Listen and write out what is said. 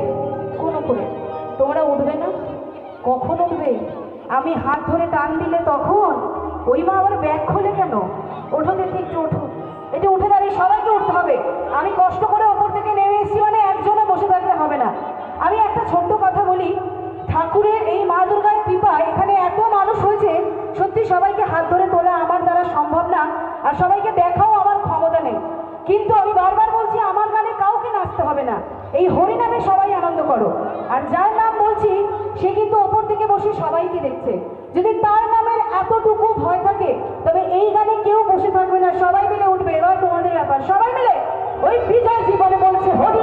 উপরে? কোন উপরে? তোমরা উঠবে না? কখন উঠবে? আমি হাত ধরে টান দিলে তখন? ওই মা আবার ব্যাগ খোলে কেন? ওঠো দেখি, একটু ওঠো, একটু উঠে দাঁড়িয়ে সবাইকে উঠতে হবে। আমি কষ্ট করে ওপর থেকে নেমে এসেছি মানে একজনে বসে থাকলে হবে না। আমি একটা ছোট্ট কথা বলি, ঠাকুরের এই মা দুর্গার কৃপায় এখানে এত মানুষ হয়েছে, সত্যি সবাইকে হাত ধরে তোলা আমার দ্বারা সম্ভব না, আর সবাইকে দেখাও আমার ক্ষমতা নেই। কিন্তু আমি বারবার বলছি, আমার গানে কাউকে নাচতে হবে না, এই হরিনামে সবাই আনন্দ করো। আর যার নাম বলছি সে কিন্তু ওপর থেকে বসে সবাইকে দেখছে। যদি তার নামের এতটুকু ভয় থাকে তবে এই গানে কেউ বসে থাকবে না, সবাই মিলে উঠবে। এবার তোমাদের ব্যাপার, সবাই মিলে ওই বিজয় জীবনে বলছে হরি।